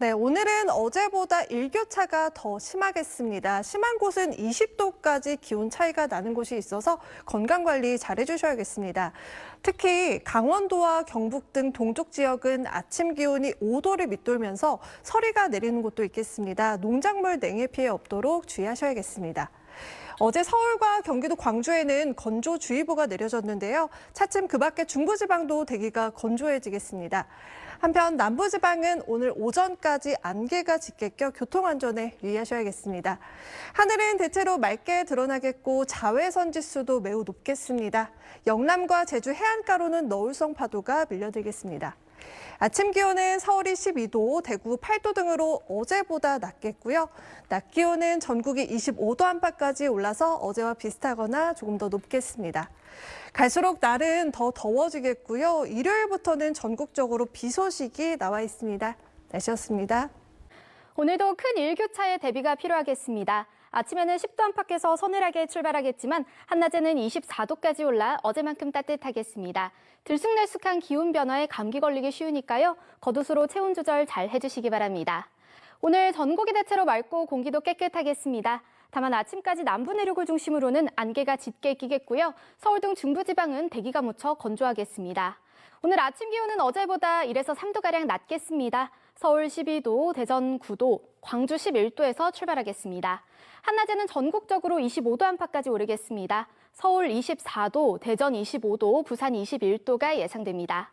네, 오늘은 어제보다 일교차가 더 심하겠습니다. 심한 곳은 20도까지 기온 차이가 나는 곳이 있어서 건강관리 잘 해주셔야겠습니다. 특히 강원도와 경북 등 동쪽 지역은 아침 기온이 5도를 밑돌면서 서리가 내리는 곳도 있겠습니다. 농작물 냉해 피해 없도록 주의하셔야겠습니다. 어제 서울과 경기도 광주에는 건조주의보가 내려졌는데요. 차츰 그 밖에 중부지방도 대기가 건조해지겠습니다. 한편 남부지방은 오늘 오전까지 안개가 짙게 껴 교통안전에 유의하셔야겠습니다. 하늘은 대체로 맑게 드러나겠고 자외선 지수도 매우 높겠습니다. 영남과 제주 해안가로는 너울성 파도가 밀려들겠습니다. 아침 기온은 서울이 12도, 대구 8도 등으로 어제보다 낮겠고요. 낮 기온은 전국이 25도 안팎까지 올라서 어제와 비슷하거나 조금 더 높겠습니다. 갈수록 날은 더 더워지겠고요. 일요일부터는 전국적으로 비 소식이 나와 있습니다. 날씨였습니다. 오늘도 큰 일교차에 대비가 필요하겠습니다. 아침에는 10도 안팎에서 서늘하게 출발하겠지만 한낮에는 24도까지 올라 어제만큼 따뜻하겠습니다. 들쑥날쑥한 기온 변화에 감기 걸리기 쉬우니까요. 겉옷으로 체온 조절 잘 해주시기 바랍니다. 오늘 전국이 대체로 맑고 공기도 깨끗하겠습니다. 다만 아침까지 남부 내륙을 중심으로는 안개가 짙게 끼겠고요. 서울 등 중부지방은 대기가 묻혀 건조하겠습니다. 오늘 아침 기온은 어제보다 1에서 3도가량 낮겠습니다. 서울 12도, 대전 9도, 광주 11도에서 출발하겠습니다. 한낮에는 전국적으로 25도 안팎까지 오르겠습니다. 서울 24도, 대전 25도, 부산 21도가 예상됩니다.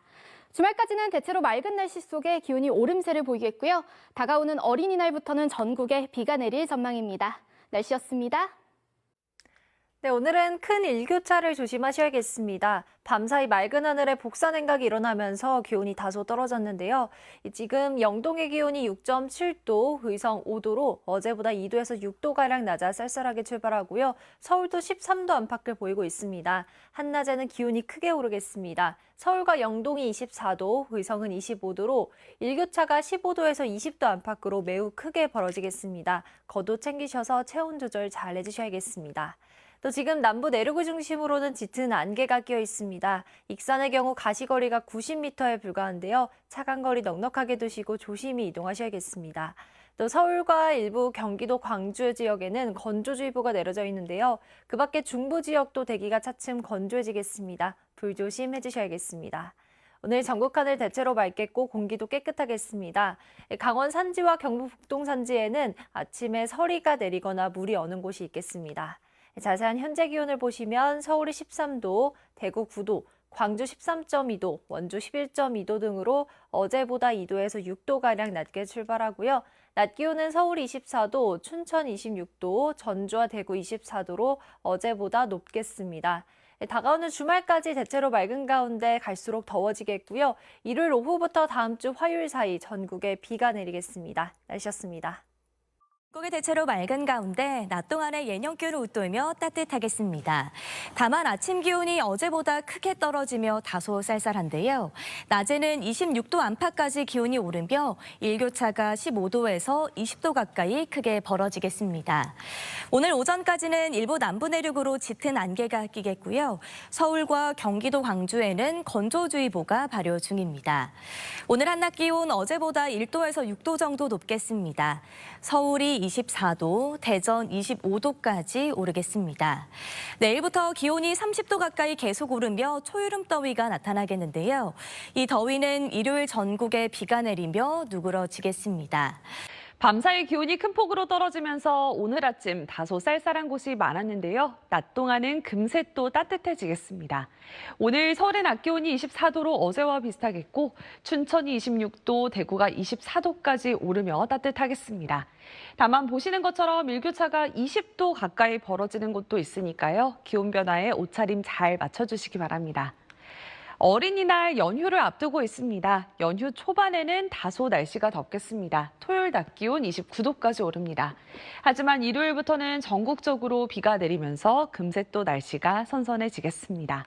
주말까지는 대체로 맑은 날씨 속에 기온이 오름세를 보이겠고요. 다가오는 어린이날부터는 전국에 비가 내릴 전망입니다. 날씨였습니다. 네, 오늘은 큰 일교차를 조심하셔야겠습니다. 밤사이 맑은 하늘에 복사냉각이 일어나면서 기온이 다소 떨어졌는데요. 지금 영동의 기온이 6.7도, 의성 5도로 어제보다 2도에서 6도가량 낮아 쌀쌀하게 출발하고요. 서울도 13도 안팎을 보이고 있습니다. 한낮에는 기온이 크게 오르겠습니다. 서울과 영동이 24도, 의성은 25도로 일교차가 15도에서 20도 안팎으로 매우 크게 벌어지겠습니다. 겉옷 챙기셔서 체온 조절 잘 해주셔야겠습니다. 또 지금 남부 내륙을 중심으로는 짙은 안개가 끼어 있습니다. 익산의 경우 가시거리가 90m에 불과한데요. 차간거리 넉넉하게 두시고 조심히 이동하셔야겠습니다. 또 서울과 일부 경기도 광주 지역에는 건조주의보가 내려져 있는데요. 그 밖에 중부 지역도 대기가 차츰 건조해지겠습니다. 불조심 해주셔야겠습니다. 오늘 전국 하늘 대체로 맑겠고 공기도 깨끗하겠습니다. 강원 산지와 경북 북동 산지에는 아침에 서리가 내리거나 물이 어는 곳이 있겠습니다. 자세한 현재 기온을 보시면 서울이 13도, 대구 9도, 광주 13.2도, 원주 11.2도 등으로 어제보다 2도에서 6도가량 낮게 출발하고요. 낮 기온은 서울 24도, 춘천 26도, 전주와 대구 24도로 어제보다 높겠습니다. 다가오는 주말까지 대체로 맑은 가운데 갈수록 더워지겠고요. 일요일 오후부터 다음 주 화요일 사이 전국에 비가 내리겠습니다. 날씨였습니다. 전국이 대체로 맑은 가운데 낮 동안에 예년 기온을 웃돌며 따뜻하겠습니다. 다만 아침 기온이 어제보다 크게 떨어지며 다소 쌀쌀한데요. 낮에는 26도 안팎까지 기온이 오르며 일교차가 15도에서 20도 가까이 크게 벌어지겠습니다. 오늘 오전까지는 일부 남부 내륙으로 짙은 안개가 끼겠고요. 서울과 경기도 광주에는 건조주의보가 발효 중입니다. 오늘 한낮 기온 어제보다 1도에서 6도 정도 높겠습니다. 서울이 24도, 대전 25도까지 오르겠습니다. 내일부터 기온이 30도 가까이 계속 오르며 초여름 더위가 나타나겠는데요. 이 더위는 일요일 전국에 비가 내리며 누그러지겠습니다. 밤사이 기온이 큰 폭으로 떨어지면서 오늘 아침 다소 쌀쌀한 곳이 많았는데요. 낮 동안은 금세 또 따뜻해지겠습니다. 오늘 서울의 낮 기온이 24도로 어제와 비슷하겠고 춘천이 26도, 대구가 24도까지 오르며 따뜻하겠습니다. 다만 보시는 것처럼 일교차가 20도 가까이 벌어지는 곳도 있으니까요. 기온 변화에 옷차림 잘 맞춰주시기 바랍니다. 어린이날 연휴를 앞두고 있습니다. 연휴 초반에는 다소 날씨가 덥겠습니다. 토요일 낮 기온 29도까지 오릅니다. 하지만 일요일부터는 전국적으로 비가 내리면서 금세 또 날씨가 선선해지겠습니다.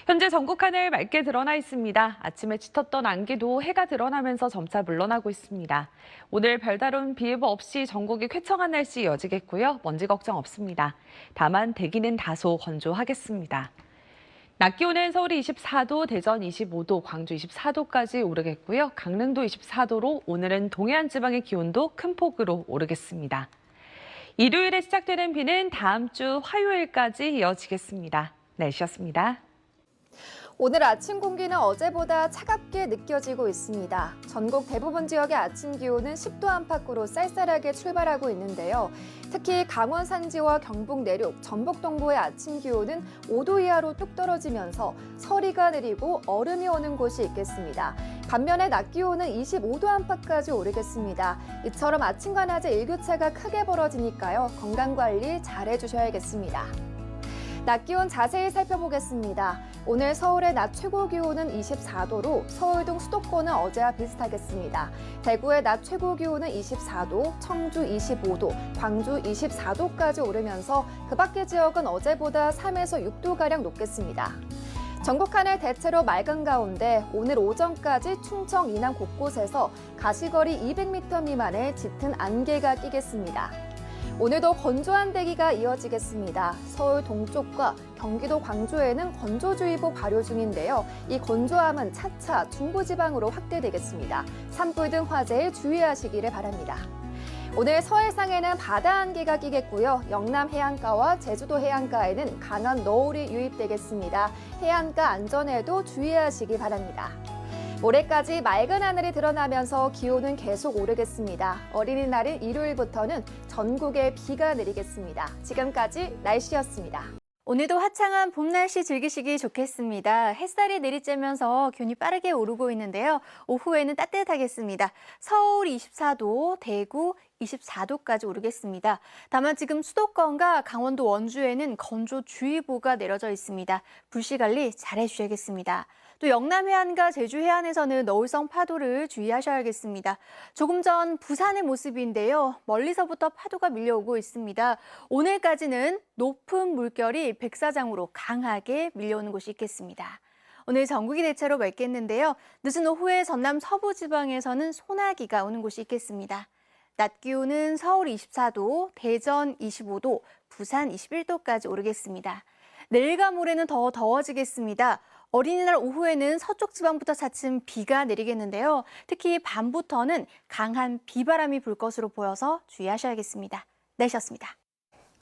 현재 전국 하늘 맑게 드러나 있습니다. 아침에 짙었던 안개도 해가 드러나면서 점차 물러나고 있습니다. 오늘 별다른 비 예보 없이 전국이 쾌청한 날씨 이어지겠고요. 먼지 걱정 없습니다. 다만 대기는 다소 건조하겠습니다. 낮 기온은 서울이 24도, 대전 25도, 광주 24도까지 오르겠고요. 강릉도 24도로 오늘은 동해안 지방의 기온도 큰 폭으로 오르겠습니다. 일요일에 시작되는 비는 다음 주 화요일까지 이어지겠습니다. 날씨였습니다. 오늘 아침 공기는 어제보다 차갑게 느껴지고 있습니다. 전국 대부분 지역의 아침 기온은 10도 안팎으로 쌀쌀하게 출발하고 있는데요. 특히 강원 산지와 경북 내륙, 전북 동부의 아침 기온은 5도 이하로 뚝 떨어지면서 서리가 내리고 얼음이 오는 곳이 있겠습니다. 반면에 낮 기온은 25도 안팎까지 오르겠습니다. 이처럼 아침과 낮에 일교차가 크게 벌어지니까요. 건강관리 잘 해주셔야겠습니다. 낮 기온 자세히 살펴보겠습니다. 오늘 서울의 낮 최고 기온은 24도로 서울 등 수도권은 어제와 비슷하겠습니다. 대구의 낮 최고 기온은 24도, 청주 25도, 광주 24도까지 오르면서 그 밖의 지역은 어제보다 3에서 6도가량 높겠습니다. 전국 하늘 대체로 맑은 가운데 오늘 오전까지 충청 이남 곳곳에서 가시거리 200m 미만의 짙은 안개가 끼겠습니다. 오늘도 건조한 대기가 이어지겠습니다. 서울 동쪽과 경기도 광주에는 건조주의보 발효 중인데요. 이 건조함은 차차 중부지방으로 확대되겠습니다. 산불 등 화재에 주의하시기를 바랍니다. 오늘 서해상에는 바다 안개가 끼겠고요. 영남 해안가와 제주도 해안가에는 강한 너울이 유입되겠습니다. 해안가 안전에도 주의하시기 바랍니다. 모레까지 맑은 하늘이 드러나면서 기온은 계속 오르겠습니다. 어린이날인 일요일부터는 전국에 비가 내리겠습니다. 지금까지 날씨였습니다. 오늘도 화창한 봄 날씨 즐기시기 좋겠습니다. 햇살이 내리쬐면서 기온이 빠르게 오르고 있는데요. 오후에는 따뜻하겠습니다. 서울 24도, 대구 24도까지 오르겠습니다. 다만 지금 수도권과 강원도 원주에는 건조주의보가 내려져 있습니다. 불씨 관리 잘 해주셔야겠습니다. 또 영남 해안과 제주 해안에서는 너울성 파도를 주의하셔야겠습니다. 조금 전 부산의 모습인데요. 멀리서부터 파도가 밀려오고 있습니다. 오늘까지는 높은 물결이 백사장으로 강하게 밀려오는 곳이 있겠습니다. 오늘 전국이 대체로 맑겠는데요. 늦은 오후에 전남 서부 지방에서는 소나기가 오는 곳이 있겠습니다. 낮 기온은 서울 24도, 대전 25도, 부산 21도까지 오르겠습니다. 내일과 모레는 더 더워지겠습니다. 어린이날 오후에는 서쪽 지방부터 차츰 비가 내리겠는데요. 특히 밤부터는 강한 비바람이 불 것으로 보여서 주의하셔야겠습니다. 날씨였습니다.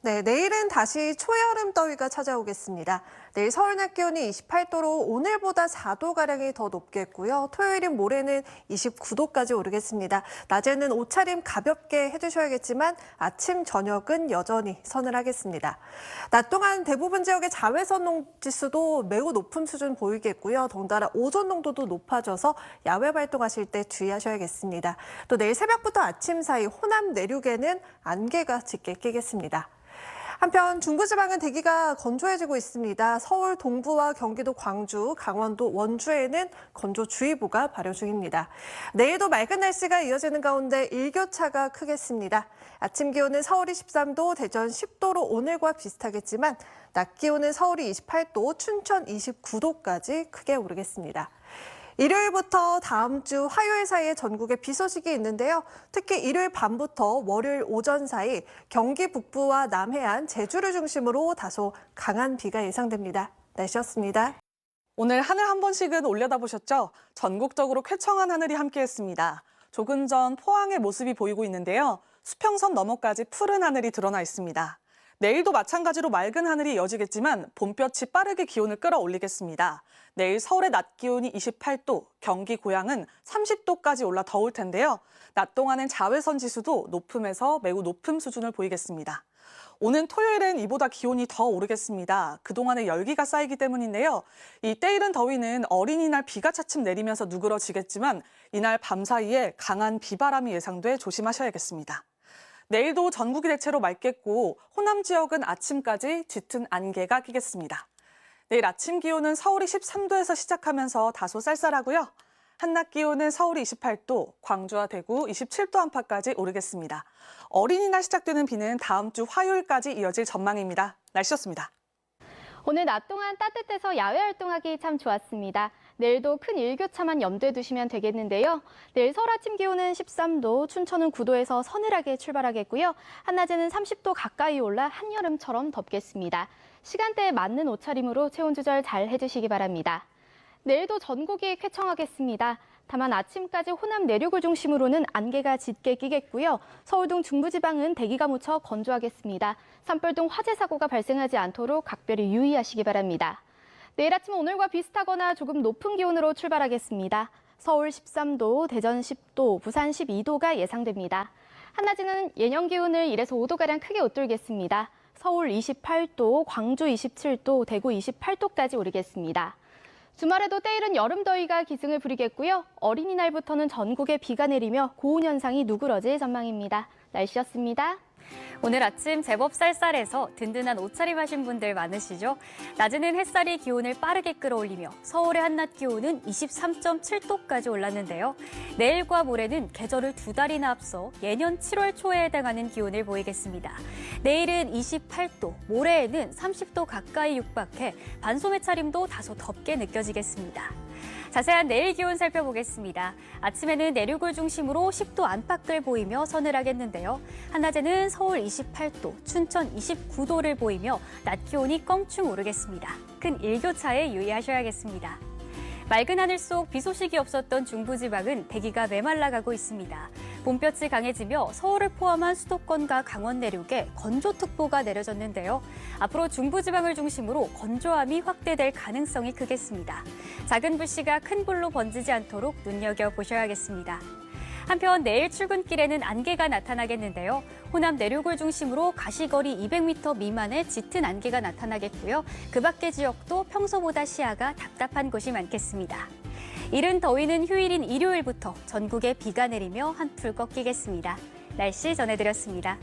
네, 내일은 다시 초여름 더위가 찾아오겠습니다. 내일 서울 낮 기온이 28도로 오늘보다 4도가량이 더 높겠고요. 토요일인 모레는 29도까지 오르겠습니다. 낮에는 옷차림 가볍게 해주셔야겠지만 아침, 저녁은 여전히 서늘하겠습니다. 낮 동안 대부분 지역의 자외선 지수도 매우 높은 수준 보이겠고요. 덩달아 오존 농도도 높아져서 야외 활동하실 때 주의하셔야겠습니다. 또 내일 새벽부터 아침 사이 호남 내륙에는 안개가 짙게 끼겠습니다. 한편 중부지방은 대기가 건조해지고 있습니다. 서울 동부와 경기도 광주, 강원도 원주에는 건조주의보가 발효 중입니다. 내일도 맑은 날씨가 이어지는 가운데 일교차가 크겠습니다. 아침 기온은 서울이 13도, 대전 10도로 오늘과 비슷하겠지만 낮 기온은 서울이 28도, 춘천 29도까지 크게 오르겠습니다. 일요일부터 다음 주 화요일 사이에 전국에 비 소식이 있는데요. 특히 일요일 밤부터 월요일 오전 사이 경기 북부와 남해안, 제주를 중심으로 다소 강한 비가 예상됩니다. 날씨였습니다. 오늘 하늘 한 번씩은 올려다보셨죠? 전국적으로 쾌청한 하늘이 함께했습니다. 조금 전 포항의 모습이 보이고 있는데요. 수평선 너머까지 푸른 하늘이 드러나 있습니다. 내일도 마찬가지로 맑은 하늘이 이어지겠지만 봄볕이 빠르게 기온을 끌어올리겠습니다. 내일 서울의 낮 기온이 28도, 경기 고양은 30도까지 올라 더울 텐데요. 낮 동안엔 자외선 지수도 높음에서 매우 높은 수준을 보이겠습니다. 오는 토요일엔 이보다 기온이 더 오르겠습니다. 그동안에 열기가 쌓이기 때문인데요. 이 때이른 더위는 어린이날 비가 차츰 내리면서 누그러지겠지만 이날 밤 사이에 강한 비바람이 예상돼 조심하셔야겠습니다. 내일도 전국이 대체로 맑겠고 호남 지역은 아침까지 짙은 안개가 끼겠습니다. 내일 아침 기온은 서울이 13도에서 시작하면서 다소 쌀쌀하고요. 한낮 기온은 서울이 28도, 광주와 대구 27도 안팎까지 오르겠습니다. 어린이날 시작되는 비는 다음 주 화요일까지 이어질 전망입니다. 날씨였습니다. 오늘 낮 동안 따뜻해서 야외 활동하기 참 좋았습니다. 내일도 큰 일교차만 염두에 두시면 되겠는데요. 내일 서울 아침 기온은 13도, 춘천은 9도에서 서늘하게 출발하겠고요. 한낮에는 30도 가까이 올라 한여름처럼 덥겠습니다. 시간대에 맞는 옷차림으로 체온 조절 잘 해주시기 바랍니다. 내일도 전국이 쾌청하겠습니다. 다만 아침까지 호남 내륙을 중심으로는 안개가 짙게 끼겠고요. 서울 등 중부지방은 대기가 묻혀 건조하겠습니다. 산불 등 화재 사고가 발생하지 않도록 각별히 유의하시기 바랍니다. 내일 아침은 오늘과 비슷하거나 조금 높은 기온으로 출발하겠습니다. 서울 13도, 대전 10도, 부산 12도가 예상됩니다. 한낮에는 예년 기온을 1에서 5도가량 크게 웃돌겠습니다. 서울 28도, 광주 27도, 대구 28도까지 오르겠습니다. 주말에도 때이른 여름 더위가 기승을 부리겠고요. 어린이날부터는 전국에 비가 내리며 고온 현상이 누그러질 전망입니다. 날씨였습니다. 오늘 아침 제법 쌀쌀해서 든든한 옷차림 하신 분들 많으시죠? 낮에는 햇살이 기온을 빠르게 끌어올리며 서울의 한낮 기온은 23.7도까지 올랐는데요. 내일과 모레는 계절을 2달이나 앞서 예년 7월 초에 해당하는 기온을 보이겠습니다. 내일은 28도, 모레에는 30도 가까이 육박해 반소매 차림도 다소 덥게 느껴지겠습니다. 자세한 내일 기온 살펴보겠습니다. 아침에는 내륙을 중심으로 10도 안팎을 보이며 서늘하겠는데요. 한낮에는 서울 28도, 춘천 29도를 보이며 낮 기온이 껑충 오르겠습니다. 큰 일교차에 유의하셔야겠습니다. 맑은 하늘 속 비 소식이 없었던 중부지방은 대기가 메말라가고 있습니다. 봄볕이 강해지며 서울을 포함한 수도권과 강원 내륙에 건조특보가 내려졌는데요. 앞으로 중부지방을 중심으로 건조함이 확대될 가능성이 크겠습니다. 작은 불씨가 큰 불로 번지지 않도록 눈여겨보셔야겠습니다. 한편 내일 출근길에는 안개가 나타나겠는데요. 호남 내륙을 중심으로 가시거리 200m 미만의 짙은 안개가 나타나겠고요. 그 밖의 지역도 평소보다 시야가 답답한 곳이 많겠습니다. 이른 더위는 휴일인 일요일부터 전국에 비가 내리며 한풀 꺾이겠습니다. 날씨 전해드렸습니다.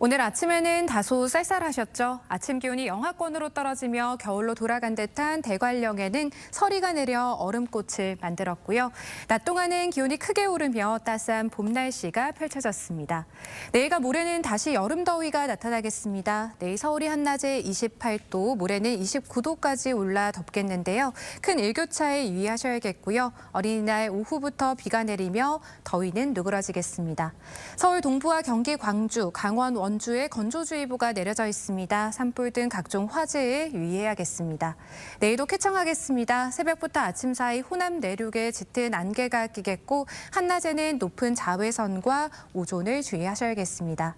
오늘 아침에는 다소 쌀쌀하셨죠? 아침 기온이 영하권으로 떨어지며 겨울로 돌아간 듯한 대관령에는 서리가 내려 얼음꽃을 만들었고요. 낮 동안은 기온이 크게 오르며 따스한 봄 날씨가 펼쳐졌습니다. 내일과 모레는 다시 여름 더위가 나타나겠습니다. 내일 서울이 한낮에 28도, 모레는 29도까지 올라 덥겠는데요. 큰 일교차에 유의하셔야겠고요. 어린이날 오후부터 비가 내리며 더위는 누그러지겠습니다. 서울 동부와 경기, 광주, 강원, 원주에 건조주의보가 내려져 있습니다. 산불 등 각종 화재에 유의해야겠습니다. 내일도 쾌청하겠습니다. 새벽부터 아침 사이 호남 내륙에 짙은 안개가 끼겠고 한낮에는 높은 자외선과 오존을 주의하셔야겠습니다.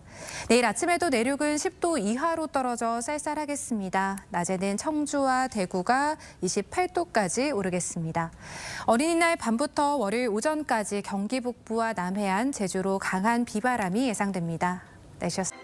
내일 아침에도 내륙은 10도 이하로 떨어져 쌀쌀하겠습니다. 낮에는 청주와 대구가 28도까지 오르겠습니다. 어린이날 밤부터 월요일 오전까지 경기 북부와 남해안, 제주로 강한 비바람이 예상됩니다.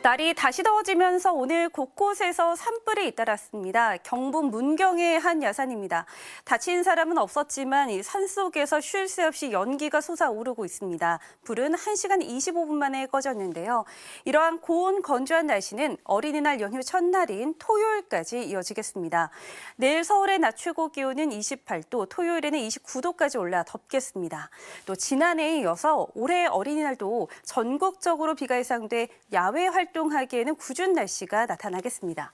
날이 다시 더워지면서 오늘 곳곳에서 산불이 잇따랐습니다. 경북 문경의 한 야산입니다. 다친 사람은 없었지만 이 산속에서 쉴 새 없이 연기가 솟아오르고 있습니다. 불은 1시간 25분 만에 꺼졌는데요. 이러한 고온 건조한 날씨는 어린이날 연휴 첫날인 토요일까지 이어지겠습니다. 내일 서울의 낮 최고 기온은 28도, 토요일에는 29도까지 올라 덥겠습니다. 또 지난해에 이어서 올해 어린이날도 전국적으로 비가 예상돼 야외 활동하기에는 궂은 날씨가 나타나겠습니다.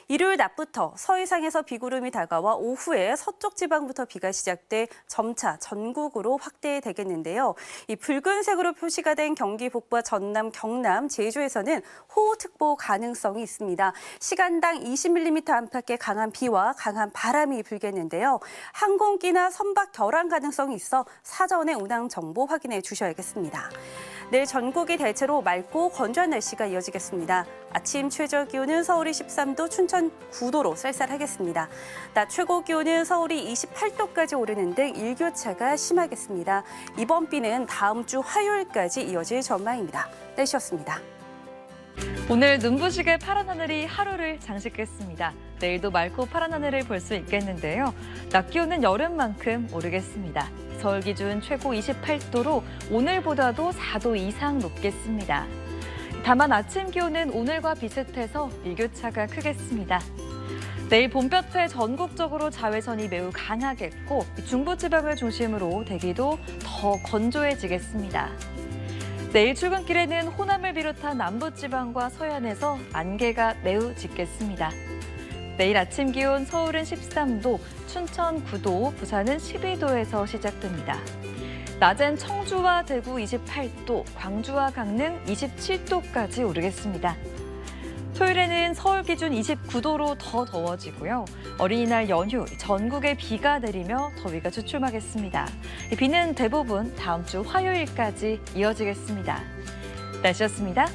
일요일 낮부터 서해상에서 비구름이 다가와 오후에 서쪽 지방부터 비가 시작돼 점차 전국으로 확대되겠는데요. 이 붉은색으로 표시가 된 경기 북부와 전남, 경남, 제주에서는 호우특보 가능성이 있습니다. 시간당 20mm 안팎의 강한 비와 강한 바람이 불겠는데요. 항공기나 선박 결항 가능성이 있어 사전에 운항 정보 확인해 주셔야겠습니다. 내일 전국이 대체로 맑고 건조한 날씨가 이어지겠습니다. 아침 최저 기온은 서울이 13도, 춘천 9도로 쌀쌀하겠습니다. 낮 최고 기온은 서울이 28도까지 오르는 등 일교차가 심하겠습니다. 이번 비는 다음 주 화요일까지 이어질 전망입니다. 날씨였습니다. 오늘 눈부시게 파란 하늘이 하루를 장식했습니다. 내일도 맑고 파란 하늘을 볼 수 있겠는데요. 낮 기온은 여름만큼 오르겠습니다. 서울 기준 최고 28도로 오늘보다도 4도 이상 높겠습니다. 다만 아침 기온은 오늘과 비슷해서 일교차가 크겠습니다. 내일 봄볕에 전국적으로 자외선이 매우 강하겠고 중부지방을 중심으로 대기도 더 건조해지겠습니다. 내일 출근길에는 호남을 비롯한 남부지방과 서해안에서 안개가 매우 짙겠습니다. 내일 아침 기온 서울은 13도, 춘천 9도, 부산은 12도에서 시작됩니다. 낮엔 청주와 대구 28도, 광주와 강릉 27도까지 오르겠습니다. 토요일에는 서울 기준 29도로 더 더워지고요. 어린이날 연휴, 전국에 비가 내리며 더위가 주춤하겠습니다. 비는 대부분 다음 주 화요일까지 이어지겠습니다. 날씨였습니다.